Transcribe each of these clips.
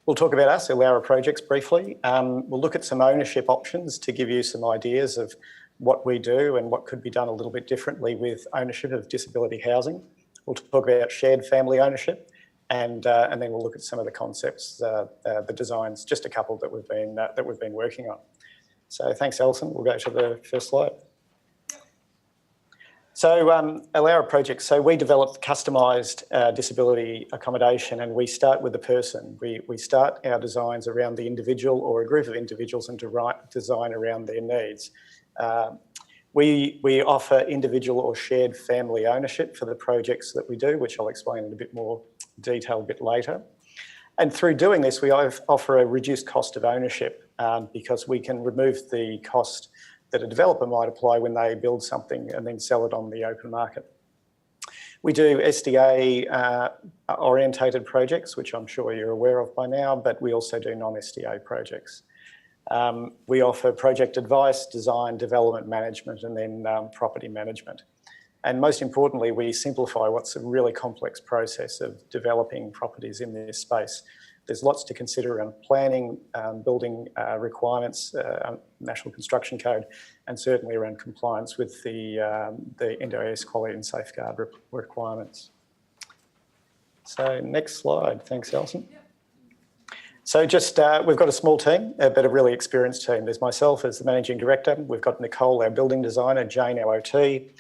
We'll talk about us, Illowra Projects, briefly. We'll look at some ownership options to give you some ideas of what we do and what could be done a little bit differently with ownership of disability housing. We'll talk about shared family ownership, and then we'll look at some of the concepts, the designs, just a couple that we've been working on. So thanks, Alison. We'll go to the first slide. So Illowra Projects, so we develop customised disability accommodation, and we start with the person. We start our designs around the individual or a group of individuals and design around their needs. We offer individual or shared family ownership for the projects that we do, which I'll explain in a bit more detail a bit later. And through doing this, we offer a reduced cost of ownership because we can remove the cost that a developer might apply when they build something and then sell it on the open market. We do SDA orientated projects, which I'm sure you're aware of by now, but we also do non-SDA projects. We offer project advice, design, development management, and then property management. And most importantly, we simplify what's a really complex process of developing properties in this space. There's lots to consider around planning, building requirements, National Construction Code, and certainly around compliance with the NDIS quality and safeguard requirements. So next slide. Thanks, Alison. So just, we've got a small team, but a really experienced team. There's myself as the Managing Director. We've got Nicole, our building designer, Jane, our OT.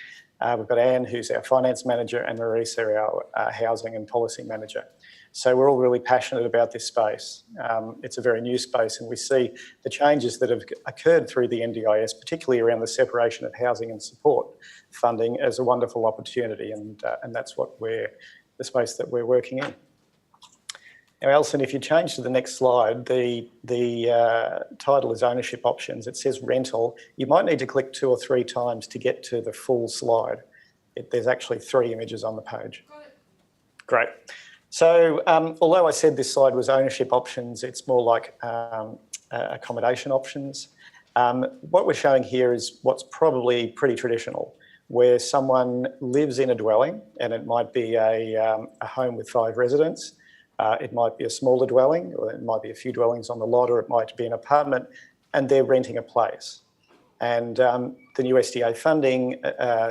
We've got Anne, who's our finance manager, and Marisa, our housing and policy manager. So we're all really passionate about this space. It's a very new space, and we see the changes that have occurred through the NDIS, particularly around the separation of housing and support funding, as a wonderful opportunity, and that's the space that we're working in. Now, Alison, if you change to the next slide, the title is Ownership Options. It says rental. You might need to click 2 or 3 times to get to the full slide. There's actually 3 images on the page. Got it. Great. So although I said this slide was ownership options, it's more like accommodation options. What we're showing here is what's probably pretty traditional, where someone lives in a dwelling, and it might be a home with 5 residents. It might be a smaller dwelling, or it might be a few dwellings on the lot, or it might be an apartment, and they're renting a place. And the new SDA funding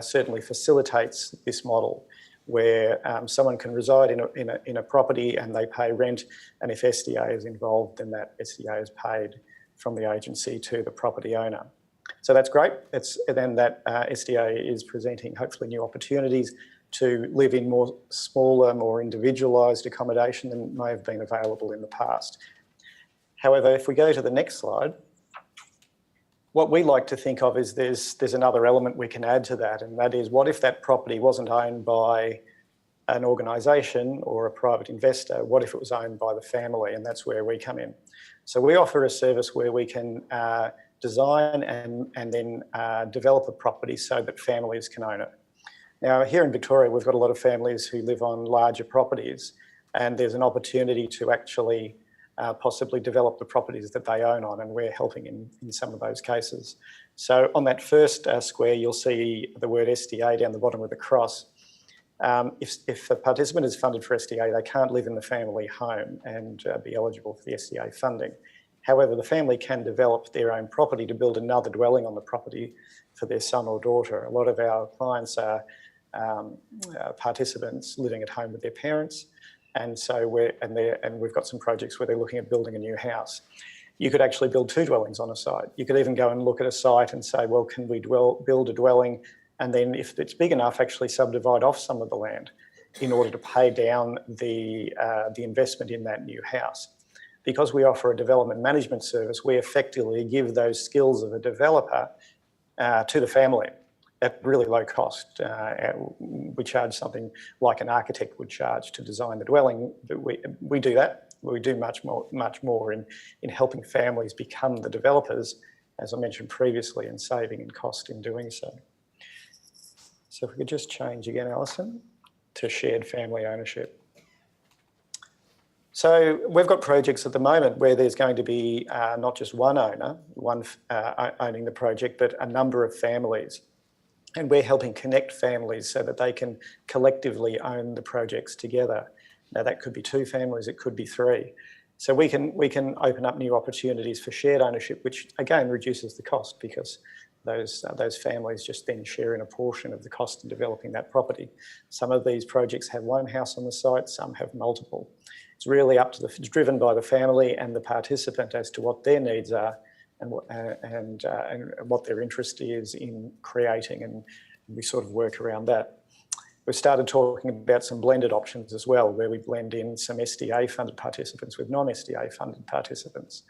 certainly facilitates this model, where someone can reside in a property and they pay rent, and if SDA is involved, then that SDA is paid from the agency to the property owner. So that's great. Then that SDA is presenting hopefully new opportunities to live in more smaller, more individualised accommodation than may have been available in the past. However, if we go to the next slide, what we like to think of is there's another element we can add to that, and that is, what if that property wasn't owned by an organisation or a private investor? What if it was owned by the family? And that's where we come in. So we offer a service where we can design and then develop a property so that families can own it. Now, here in Victoria, we've got a lot of families who live on larger properties, and there's an opportunity to actually possibly develop the properties that they own on, and we're helping in some of those cases. So on that first square, you'll see the word SDA down the bottom with a cross. If a participant is funded for SDA, they can't live in the family home and be eligible for the SDA funding. However, the family can develop their own property to build another dwelling on the property for their son or daughter. A lot of our clients are participants living at home with their parents, and so we've got some projects where they're looking at building a new house. You could actually build 2 dwellings on a site. You could even go and look at a site and say, well, can we build a dwelling, and then if it's big enough, actually subdivide off some of the land in order to pay down the investment in that new house. Because we offer a development management service, we effectively give those skills of a developer to the family at really low cost. We charge something like an architect would charge to design the dwelling. But we do that. We do much more in helping families become the developers, as I mentioned previously, and saving in cost in doing so. So if we could just change again, Alison, to shared family ownership. So we've got projects at the moment where there's going to be not just one owner, owning the project, but a number of families. And we're helping connect families so that they can collectively own the projects together. Now that could be 2 families, it could be 3. So we can open up new opportunities for shared ownership, which again reduces the cost because those families just then share in a portion of the cost in developing that property. Some of these projects have one house on the site, some have multiple. It's really up to it's driven by the family and the participant as to what their needs are and what their interest is in creating, and we sort of work around that. We've started talking about some blended options as well, where we blend in some SDA funded participants with non-SDA funded participants,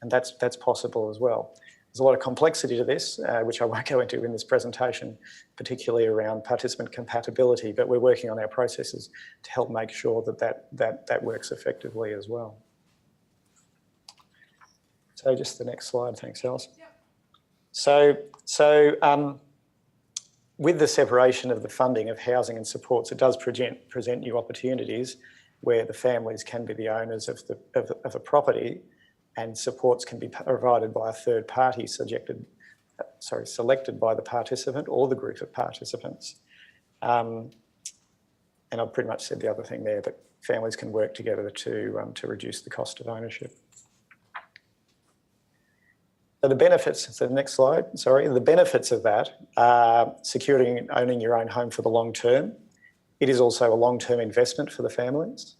and that's possible as well. There's a lot of complexity to this, which I won't go into in this presentation, particularly around participant compatibility, but we're working on our processes to help make sure that works effectively as well. So just the next slide, thanks, Alice. Yep. So with the separation of the funding of housing and supports, it does present new opportunities where the families can be the owners of a property, and supports can be provided by a third party selected by the participant or the group of participants. And I've pretty much said the other thing there, that families can work together to reduce the cost of ownership. So the benefits, so the next slide, sorry, the benefits of that are securing and owning your own home for the long term. It is also a long-term investment for the families.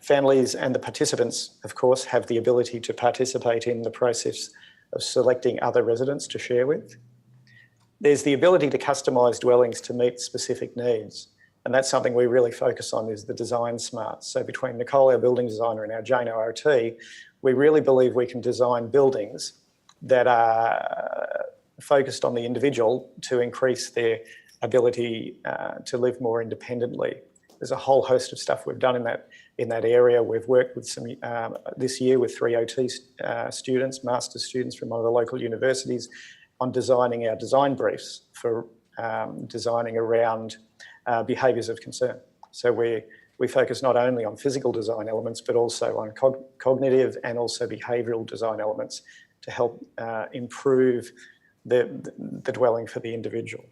Families and the participants, of course, have the ability to participate in the process of selecting other residents to share with. There's the ability to customise dwellings to meet specific needs, and that's something we really focus on, is the design smarts. So between Nicole, our building designer, and our Jane, our OT, we really believe we can design buildings that are focused on the individual to increase their ability to live more independently. There's a whole host of stuff we've done in that area. We've worked with some this year with 3 OT students, master's students from one of the local universities, on designing our design briefs for designing around behaviours of concern. So we focus not only on physical design elements, but also on cognitive and also behavioural design elements to help improve the dwelling for the individual.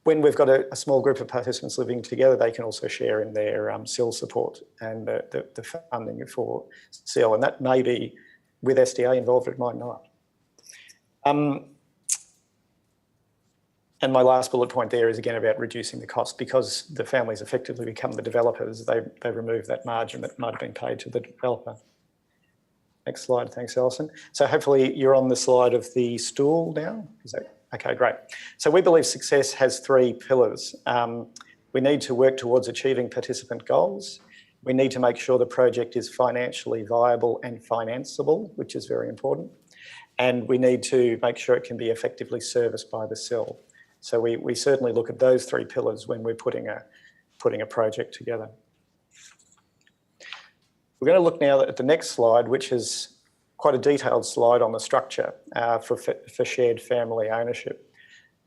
When we've got a small group of participants living together, they can also share in their SIL support and the funding for SIL, and that may be with SDA involved, it might not. And my last bullet point there is again about reducing the cost, because the families effectively become the developers. They remove that margin that might have been paid to the developer. Next slide, thanks, Alison. So hopefully you're on the slide of the stool now. Is that okay? Great. So we believe success has 3 pillars. We need to work towards achieving participant goals. We need to make sure the project is financially viable and financeable, which is very important. And we need to make sure it can be effectively serviced by the SIL. So we certainly look at those 3 pillars when we're putting a project together. We're going to look now at the next slide, which is quite a detailed slide on the structure for shared family ownership.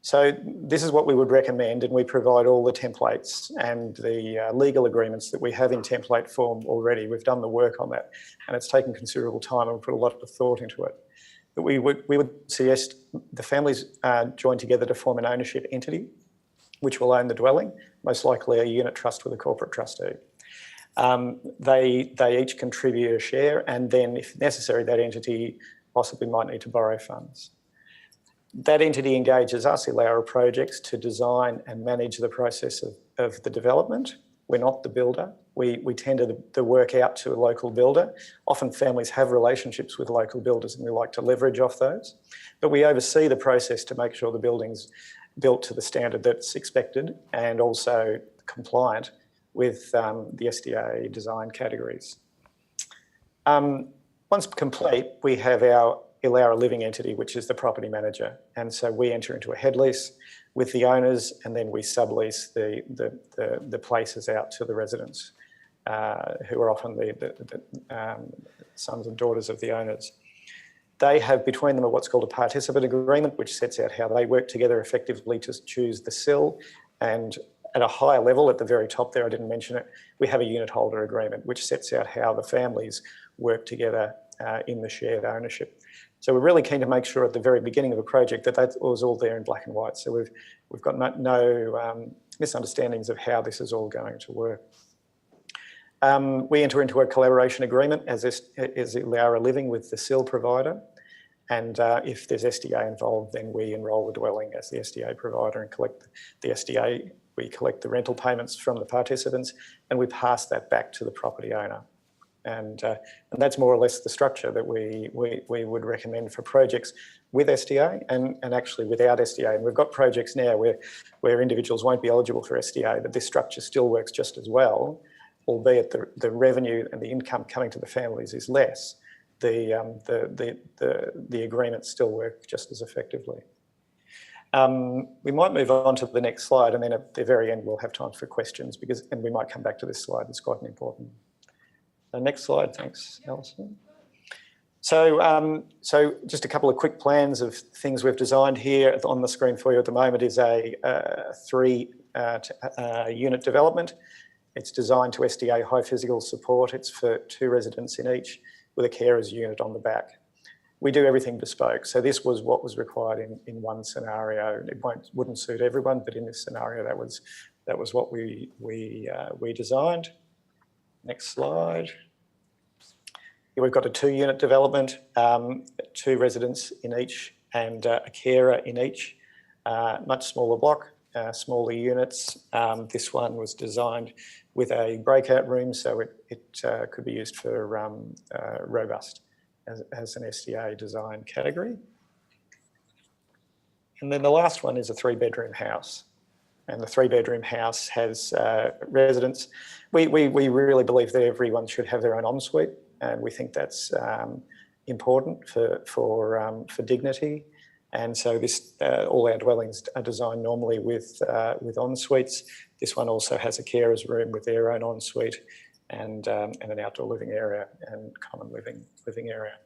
So this is what we would recommend, and we provide all the templates and the legal agreements that we have in template form already. We've done the work on that, and it's taken considerable time, and we put a lot of thought into it. But we would suggest the families join together to form an ownership entity, which will own the dwelling, most likely a unit trust with a corporate trustee. They each contribute a share, and then if necessary, that entity possibly might need to borrow funds. That entity engages us, Illowra Projects, to design and manage the process of the development. We're not the builder. We tender the work out to a local builder. Often families have relationships with local builders, and we like to leverage off those. But we oversee the process to make sure the building's built to the standard that's expected and also compliant with the SDA design categories. Once complete, we have our Illowra living entity, which is the property manager. And so we enter into a head lease with the owners, and then we sublease the places out to the residents, who are often the sons and daughters of the owners. They have between them what's called a participant agreement, which sets out how they work together effectively to choose the SIL. And at a higher level, at the very top there, I didn't mention it, we have a unit holder agreement, which sets out how the families work together in the shared ownership. So we're really keen to make sure at the very beginning of a project that was all there in black and white. So we've got no misunderstandings of how this is all going to work. We enter into a collaboration agreement as Illowra Living with the SIL provider. And if there's SDA involved, then we enrol the dwelling as the SDA provider and collect the SDA. We collect the rental payments from the participants and we pass that back to the property owner. And that's more or less the structure that we would recommend for projects with SDA and actually without SDA. And we've got projects now where individuals won't be eligible for SDA, but this structure still works just as well, albeit the revenue and the income coming to the families is less. The agreements still work just as effectively. We might move on to the next slide, and then at the very end we'll have time for questions and we might come back to this slide. It's quite important. Next slide, thanks, Alison. So just a couple of quick plans of things we've designed here on the screen for you at the moment is a 3-unit development. It's designed to SDA high physical support. It's for 2 residents in each with a carer's unit on the back. We do everything bespoke. So this was what was required in one scenario. It wouldn't suit everyone, but in this scenario, that was what we designed. Next slide. Here we've got a 2-unit development, 2 residents in each and a carer in each. Much smaller block, smaller units. This one was designed with a breakout room, so it could be used for robust as an SDA design category. And then the last one is a 3-bedroom house. And the 3-bedroom house has residents. We really believe that everyone should have their own ensuite, and we think that's important for dignity. And so this all our dwellings are designed normally with en-suites. This one also has a carer's room with their own ensuite and an outdoor living area and common living area.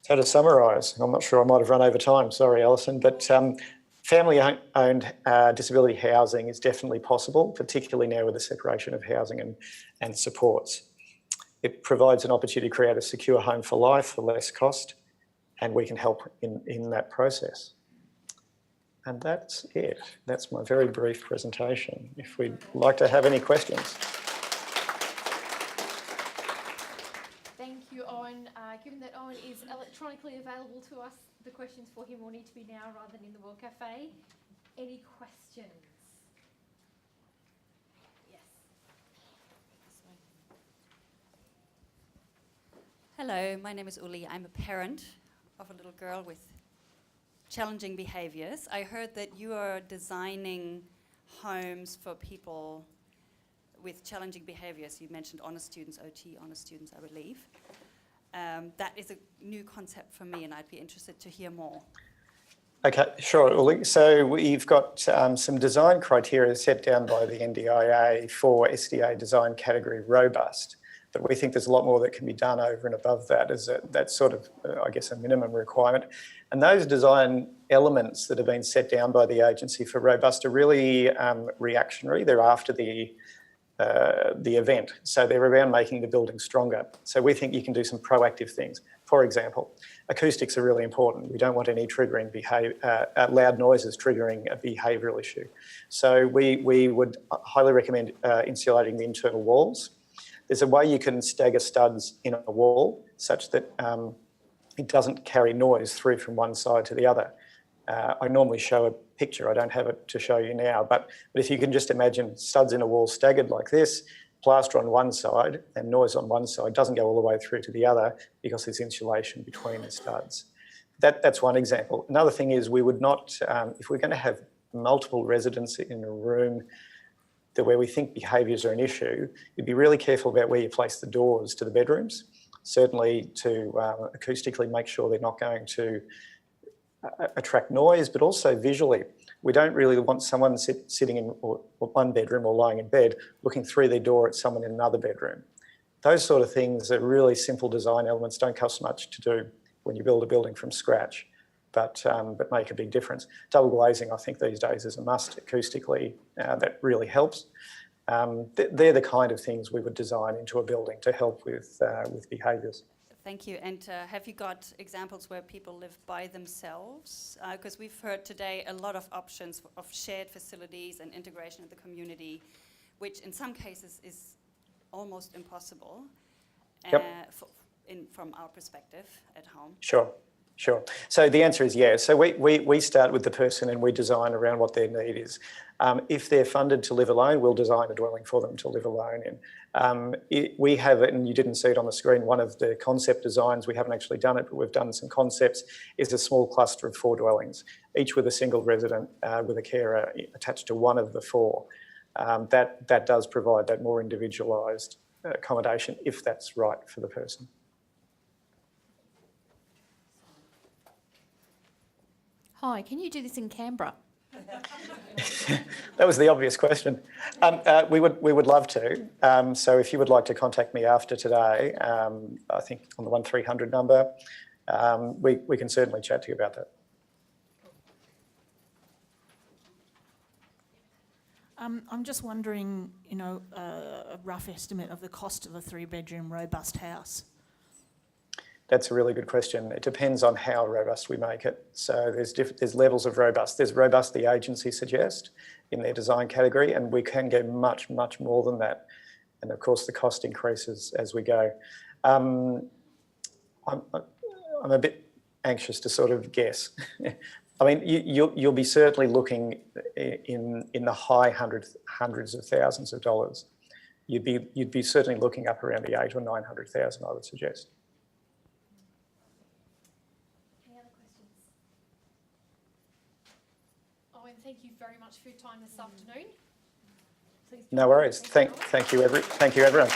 So to summarise, I'm not sure I might have run over time, sorry Alison, but family-owned disability housing is definitely possible, particularly now with the separation of housing and supports. It provides an opportunity to create a secure home for life for less cost, and we can help in that process. And that's it. That's my very brief presentation. If we'd like to have any questions. Thank you, Owen. Given that Owen is electronically available to us, the questions for him will need to be now rather than in the World Cafe. Any questions? Yes. Hello, my name is Uli. I'm a parent of a little girl with challenging behaviours. I heard that you are designing homes for people with challenging behaviours. You mentioned honour students, OT honour students, I believe. That is a new concept for me and I'd be interested to hear more. Okay, sure, Uli. So we've got some design criteria set down by the NDIA for SDA design category robust, but we think there's a lot more that can be done over and above that. That's sort of, I guess, a minimum requirement. And those design elements that have been set down by the agency for robust are really reactionary. They're after the event. So they're around making the building stronger. So we think you can do some proactive things. For example, acoustics are really important. We don't want any triggering loud noises triggering a behavioural issue. So we would highly recommend insulating the internal walls. There's a way you can stagger studs in a wall such that it doesn't carry noise through from one side to the other. I normally show a picture, I don't have it to show you now, but if you can just imagine studs in a wall staggered like this, plaster on one side and noise on one side doesn't go all the way through to the other because there's insulation between the studs. That's one example. Another thing is we would not, if we're going to have multiple residents in a room where we think behaviours are an issue, you'd be really careful about where you place the doors to the bedrooms, certainly to acoustically make sure they're not going to attract noise, but also visually. We don't really want someone sitting in one bedroom or lying in bed looking through their door at someone in another bedroom. Those sort of things are really simple design elements, don't cost much to do when you build a building from scratch, but make a big difference. Double glazing, I think these days is a must acoustically. That really helps. They're the kind of things we would design into a building to help with behaviours. Thank you. And have you got examples where people live by themselves? Because we've heard today a lot of options of shared facilities and integration of the community which in some cases is almost impossible Yep. from our perspective at home. Sure. So the answer is yes. So we start with the person and we design around what their need is. If they're funded to live alone, we'll design a dwelling for them to live alone in. We have it, and you didn't see it on the screen, one of the concept designs, we haven't actually done it, but we've done some concepts, is a small cluster of 4 dwellings, each with a single resident with a carer attached to one of the 4. That does provide that more individualised accommodation if that's right for the person. Hi, can you do this in Canberra? That was the obvious question. We would love to. So if you would like to contact me after today, I think on the 1300 number, we can certainly chat to you about that. I'm just wondering, a rough estimate of the cost of a 3-bedroom robust house. That's a really good question. It depends on how robust we make it. So there's levels of robust. There's robust, the agency suggest, in their design category, and we can go much, much more than that. And of course, the cost increases as we go. I'm a bit anxious to sort of guess. I mean, you'll be certainly looking in the high hundreds of thousands of dollars. You'd be certainly looking up around the 800,000 or 900,000, I would suggest. Owen, thank you very much for your time this afternoon. Please No worries. Thank you, everyone.